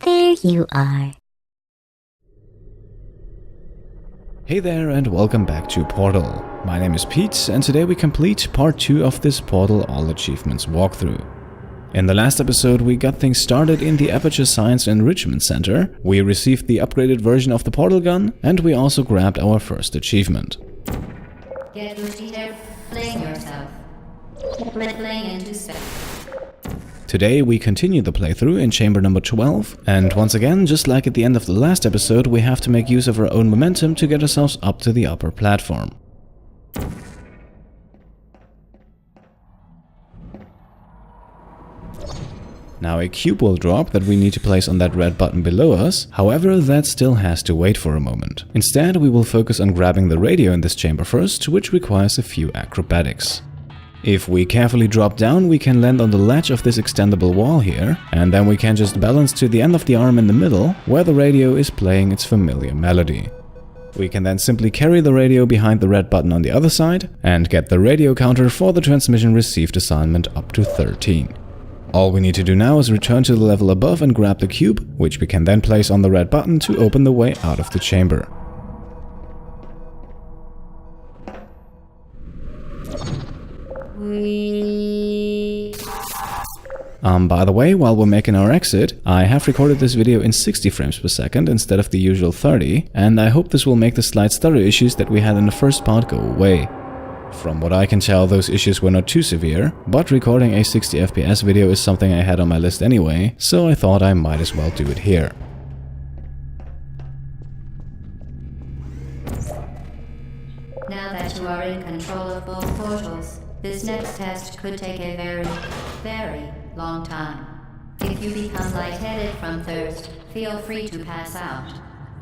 There you are. Hey there and welcome back to Portal. My name is Pete and today we complete part 2 of this Portal All Achievements walkthrough. In the last episode we got things started in the Aperture Science Enrichment Center, we received the upgraded version of the portal gun, and we also grabbed our first achievement. Get there, fling yourself. Fling into space. Today we continue the playthrough in chamber number 12, and once again, just like at the end of the last episode, we have to make use of our own momentum to get ourselves up to the upper platform. Now a cube will drop that we need to place on that red button below us, however that still has to wait for a moment. Instead we will focus on grabbing the radio in this chamber first, which requires a few acrobatics. If we carefully drop down, we can land on the ledge of this extendable wall here, and then we can just balance to the end of the arm in the middle, where the radio is playing its familiar melody. We can then simply carry the radio behind the red button on the other side, and get the radio counter for the transmission received assignment up to 13. All we need to do now is return to the level above and grab the cube, which we can then place on the red button to open the way out of the chamber. By the way, while we're making our exit, I have recorded this video in 60 frames per second instead of the usual 30, and I hope this will make the slight stutter issues that we had in the first part go away. From what I can tell, those issues were not too severe, but recording a 60 FPS video is something I had on my list anyway, so I thought I might as well do it here. Now that you are in control of both portals, this next test could take a very, very long time. If you become lightheaded from thirst, feel free to pass out.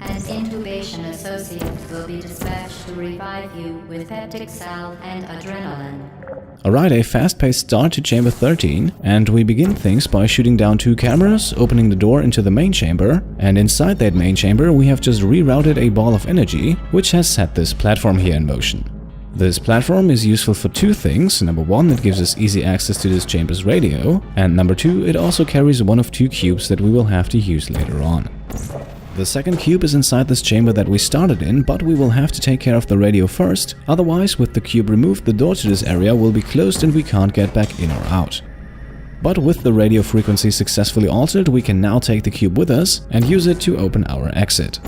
An intubation associate will be dispatched to revive you with peptic salve and adrenaline. Alright, a fast-paced start to chamber 13, and we begin things by shooting down 2 cameras, opening the door into the main chamber, and inside that main chamber we have just rerouted a ball of energy, which has set this platform here in motion. This platform is useful for 2 things. Number 1, it gives us easy access to this chamber's radio, and number 2, it also carries one of 2 cubes that we will have to use later on. The second cube is inside this chamber that we started in, but we will have to take care of the radio first, otherwise with the cube removed the door to this area will be closed and we can't get back in or out. But with the radio frequency successfully altered, we can now take the cube with us and use it to open our exit.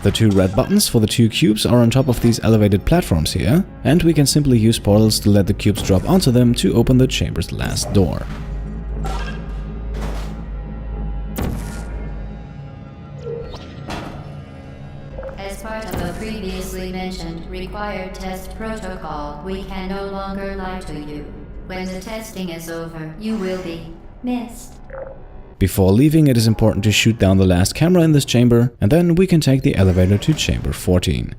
The 2 red buttons for the 2 cubes are on top of these elevated platforms here, and we can simply use portals to let the cubes drop onto them to open the chamber's last door. As part of a previously mentioned required test protocol, we can no longer lie to you. When the testing is over, you will be missed. Before leaving, it is important to shoot down the last camera in this chamber, and then we can take the elevator to chamber 14.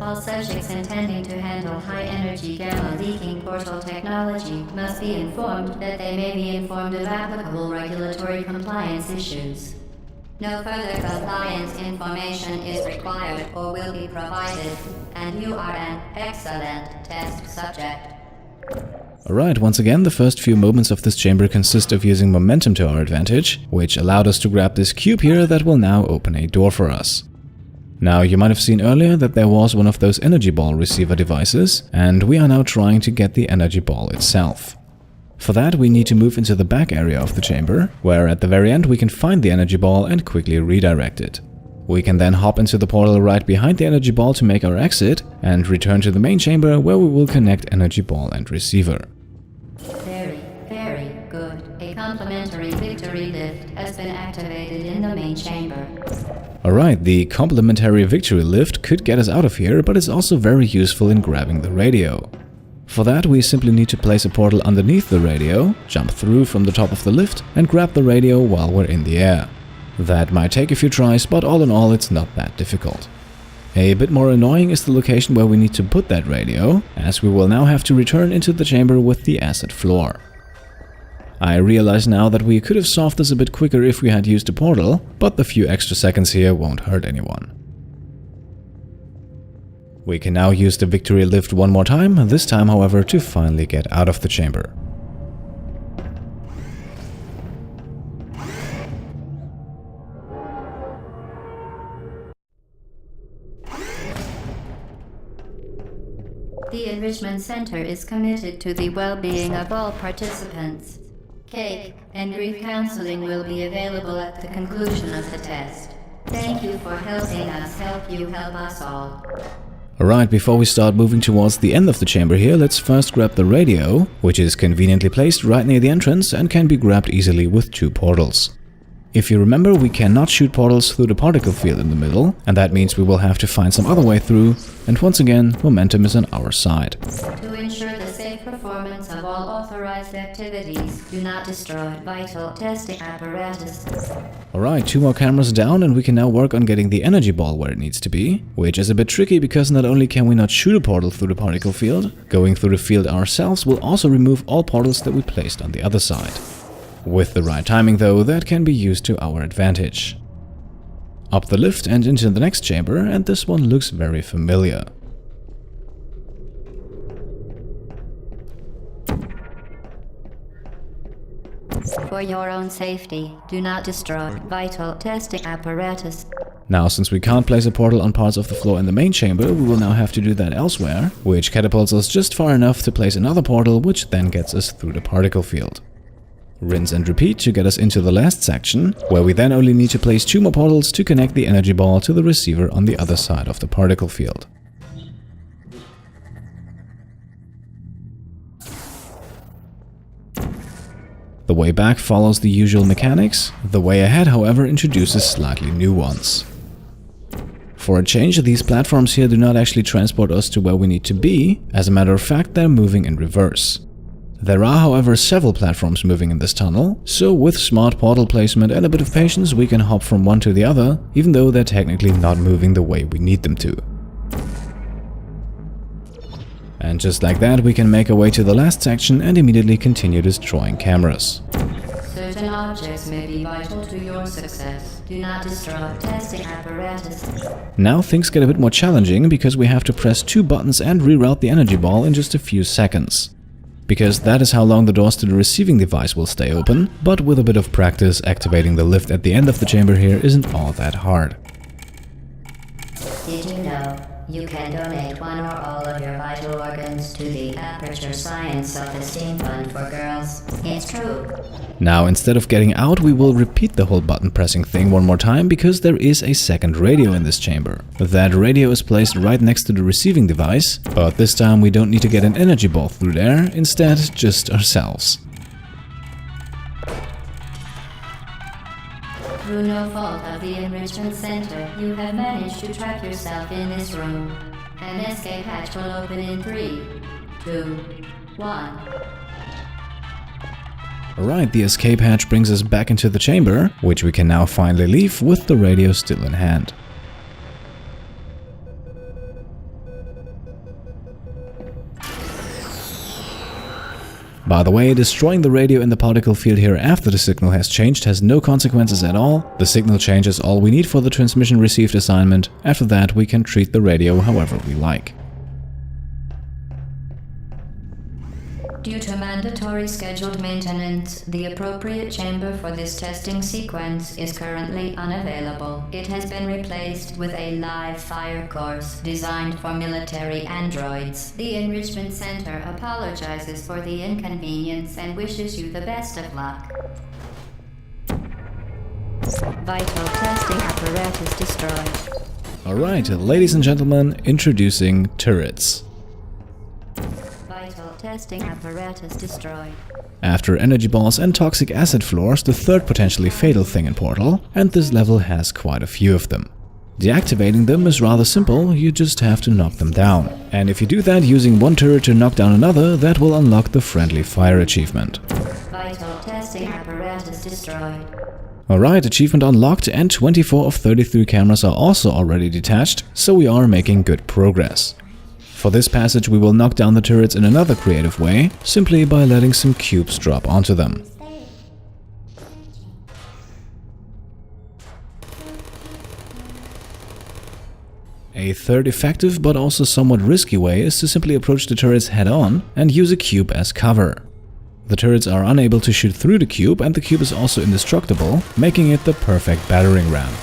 All subjects intending to handle high-energy gamma-leaking portal technology must be informed that they may be informed of applicable regulatory compliance issues. No further compliance information is required or will be provided, and you are an excellent test subject. Alright, once again, the first few moments of this chamber consist of using momentum to our advantage, which allowed us to grab this cube here that will now open a door for us. Now, you might have seen earlier that there was one of those energy ball receiver devices, and we are now trying to get the energy ball itself. For that, we need to move into the back area of the chamber, where at the very end we can find the energy ball and quickly redirect it. We can then hop into the portal right behind the energy ball to make our exit, and return to the main chamber where we will connect energy ball and receiver. Very, very good. A complimentary victory lift has been activated in the main chamber. Alright, the complimentary victory lift could get us out of here, but it's also very useful in grabbing the radio. For that, we simply need to place a portal underneath the radio, jump through from the top of the lift, and grab the radio while we're in the air. That might take a few tries, but all in all it's not that difficult. A bit more annoying is the location where we need to put that radio, as we will now have to return into the chamber with the acid floor. I realize now that we could have solved this a bit quicker if we had used a portal, but the few extra seconds here won't hurt anyone. We can now use the victory lift one more time, this time however to finally get out of the chamber. The Enrichment Center is committed to the well-being of all participants. Cake and grief counseling will be available at the conclusion of the test. Thank you for helping us help you help us all. Alright, before we start moving towards the end of the chamber here, let's first grab the radio, which is conveniently placed right near the entrance and can be grabbed easily with 2 portals. If you remember, we cannot shoot portals through the particle field in the middle, and that means we will have to find some other way through, and once again, momentum is on our side. To ensure the safe performance of all authorized activities, do not destroy vital testing apparatus. Alright, 2 more cameras down and we can now work on getting the energy ball where it needs to be, which is a bit tricky because not only can we not shoot a portal through the particle field, going through the field ourselves will also remove all portals that we placed on the other side. With the right timing though, that can be used to our advantage. Up the lift and into the next chamber, and this one looks very familiar. For your own safety, do not destroy vital testing apparatus. Now, since we can't place a portal on parts of the floor in the main chamber, we will now have to do that elsewhere, which catapults us just far enough to place another portal, which then gets us through the particle field. Rinse and repeat to get us into the last section, where we then only need to place 2 more portals to connect the energy ball to the receiver on the other side of the particle field. The way back follows the usual mechanics, the way ahead however introduces slightly new ones. For a change, these platforms here do not actually transport us to where we need to be, as a matter of fact they're moving in reverse. There are however several platforms moving in this tunnel, so with smart portal placement and a bit of patience we can hop from one to the other, even though they're technically not moving the way we need them to. And just like that we can make our way to the last section and immediately continue destroying cameras. Certain objects may be vital to your success. Do not destroy testing apparatus. Now things get a bit more challenging because we have to press 2 buttons and reroute the energy ball in just a few seconds. Because that is how long the doors to the receiving device will stay open, but with a bit of practice, activating the lift at the end of the chamber here isn't all that hard. Did you know you can donate one or all of your vital organs to the Aperture Science Self-Esteem Fund for Girls? It's true. Now instead of getting out, we will repeat the whole button pressing thing one more time because there is a second radio in this chamber. That radio is placed right next to the receiving device, but this time we don't need to get an energy ball through there, instead just ourselves. Through no fault of the Enrichment Center, you have managed to trap yourself in this room. An escape hatch will open in 3, 2, 1. Alright, the escape hatch brings us back into the chamber, which we can now finally leave with the radio still in hand. By the way, destroying the radio in the particle field here after the signal has changed has no consequences at all. The signal change is all we need for the transmission received assignment. After that, we can treat the radio however we like. Due to mandatory scheduled maintenance, the appropriate chamber for this testing sequence is currently unavailable. It has been replaced with a live fire course designed for military androids. The Enrichment Center apologizes for the inconvenience and wishes you the best of luck. Vital testing apparatus destroyed. Alright, ladies and gentlemen, introducing turrets. Vital testing apparatus destroyed. After energy balls and toxic acid floors, the third potentially fatal thing in Portal, and this level has quite a few of them. Deactivating them is rather simple, you just have to knock them down. And if you do that using one turret to knock down another, that will unlock the friendly fire achievement. Vital testing apparatus destroyed. Alright, achievement unlocked, and 24 of 33 cameras are also already detached, so we are making good progress. For this passage we will knock down the turrets in another creative way, simply by letting some cubes drop onto them. A third effective but also somewhat risky way is to simply approach the turrets head-on and use a cube as cover. The turrets are unable to shoot through the cube, and the cube is also indestructible, making it the perfect battering ram.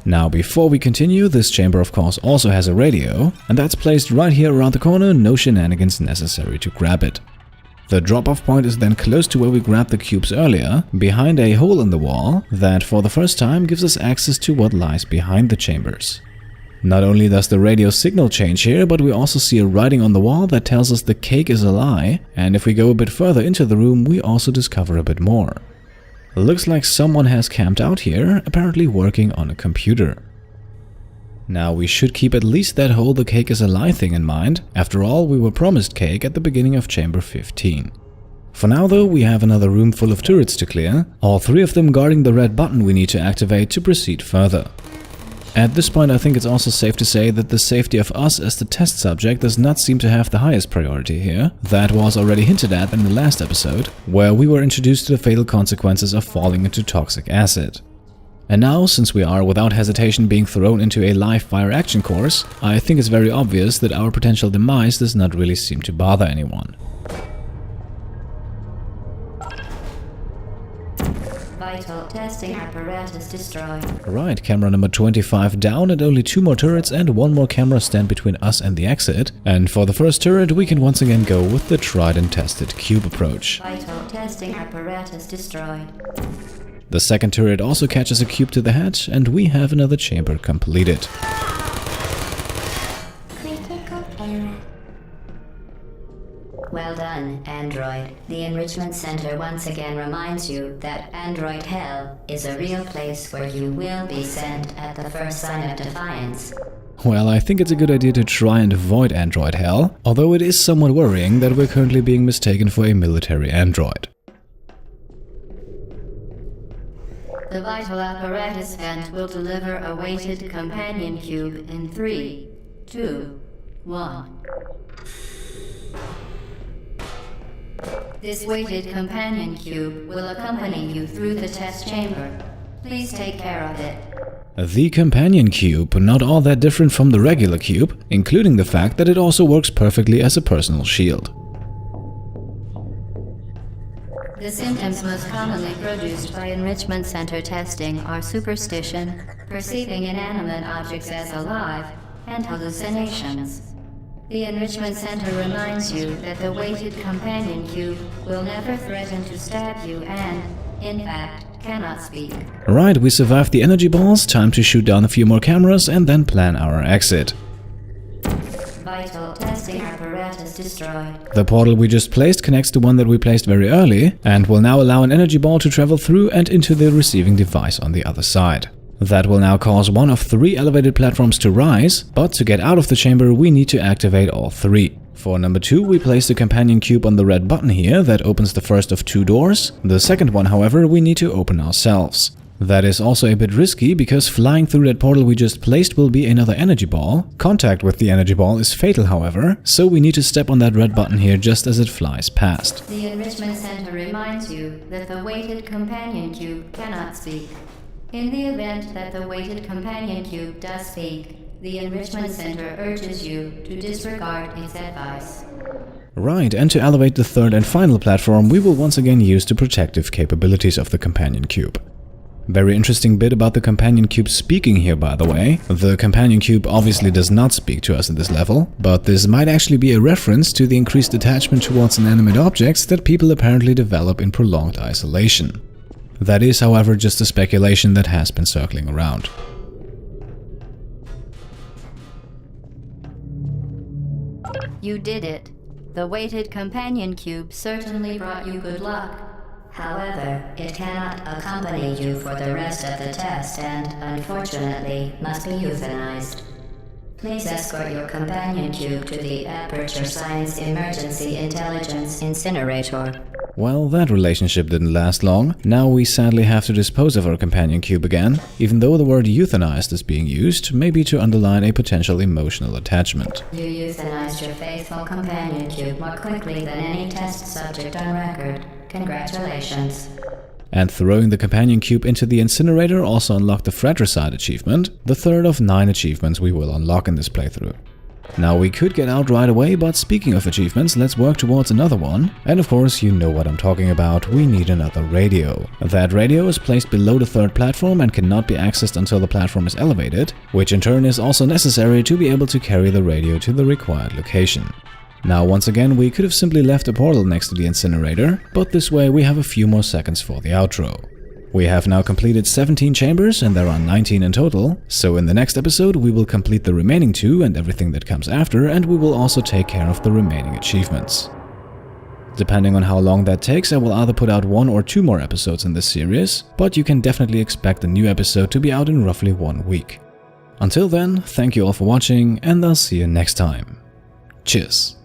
Now, before we continue, this chamber of course also has a radio, and that's placed right here around the corner, no shenanigans necessary to grab it. The drop-off point is then close to where we grabbed the cubes earlier, behind a hole in the wall that for the first time gives us access to what lies behind the chambers. Not only does the radio signal change here, but we also see a writing on the wall that tells us the cake is a lie, and if we go a bit further into the room, we also discover a bit more. Looks like someone has camped out here, apparently working on a computer. Now we should keep at least that whole "the cake is a lie" thing in mind. After all, we were promised cake at the beginning of chamber 15. For now though, we have another room full of turrets to clear, all 3 of them guarding the red button we need to activate to proceed further. At this point I think it's also safe to say that the safety of us as the test subject does not seem to have the highest priority here. That was already hinted at in the last episode, where we were introduced to the fatal consequences of falling into toxic acid. And now, since we are without hesitation being thrown into a live fire action course, I think it's very obvious that our potential demise does not really seem to bother anyone. Vital testing apparatus destroyed. Right, camera number 25 down, and only 2 more turrets and 1 more camera stand between us and the exit. And for the first turret, we can once again go with the tried and tested cube approach. Vital testing apparatus destroyed. The second turret also catches a cube to the head, and we have another chamber completed. Critical error. Well done, Android. The Enrichment Center once again reminds you that Android Hell is a real place where you will be sent at the first sign of defiance. Well, I think it's a good idea to try and avoid Android Hell, although it is somewhat worrying that we're currently being mistaken for a military android. The vital apparatus vent will deliver a weighted companion cube in 3, 2, 1. This weighted companion cube will accompany you through the test chamber. Please take care of it. The companion cube, not all that different from the regular cube, including the fact that it also works perfectly as a personal shield. The symptoms most commonly produced by Enrichment Center testing are superstition, perceiving inanimate objects as alive, and hallucinations. The Enrichment Center reminds you that the weighted companion cube will never threaten to stab you and, in fact, cannot speak. Right, we survived the energy balls, time to shoot down a few more cameras and then plan our exit. Vital testing apparatus destroyed. The portal we just placed connects to one that we placed very early and will now allow an energy ball to travel through and into the receiving device on the other side. That will now cause one of 3 elevated platforms to rise, but to get out of the chamber we need to activate all 3. For number 2, we place the companion cube on the red button here that opens the first of 2 doors. The second one, however, we need to open ourselves. That is also a bit risky, because flying through that portal we just placed will be another energy ball. Contact with the energy ball is fatal, however, so we need to step on that red button here just as it flies past. The Enrichment Center reminds you that the weighted companion cube cannot speak. In the event that the weighted companion cube does speak, the Enrichment Center urges you to disregard its advice. Right, and to elevate the third and final platform, we will once again use the protective capabilities of the companion cube. Very interesting bit about the companion cube speaking here, by the way. The companion cube obviously does not speak to us at this level, but this might actually be a reference to the increased attachment towards inanimate objects that people apparently develop in prolonged isolation. That is, however, just a speculation that has been circling around. You did it. The weighted companion cube certainly brought you good luck. However, it cannot accompany you for the rest of the test and, unfortunately, must be euthanized. Please escort your companion cube to the Aperture Science Emergency Intelligence Incinerator. Well, that relationship didn't last long. Now we sadly have to dispose of our companion cube again, even though the word euthanized is being used, maybe to underline a potential emotional attachment. You euthanized your faithful companion cube more quickly than any test subject on record. Congratulations. And throwing the companion cube into the incinerator also unlocked the Fratricide achievement, the third of 9 achievements we will unlock in this playthrough. Now we could get out right away, but speaking of achievements, let's work towards another one. And of course, you know what I'm talking about, we need another radio. That radio is placed below the 3rd platform and cannot be accessed until the platform is elevated, which in turn is also necessary to be able to carry the radio to the required location. Now once again, we could have simply left a portal next to the incinerator, but this way we have a few more seconds for the outro. We have now completed 17 chambers and there are 19 in total, so in the next episode we will complete the remaining 2 and everything that comes after, and we will also take care of the remaining achievements. Depending on how long that takes, I will either put out 1 or 2 more episodes in this series, but you can definitely expect a new episode to be out in roughly 1 week. Until then, thank you all for watching and I'll see you next time. Cheers!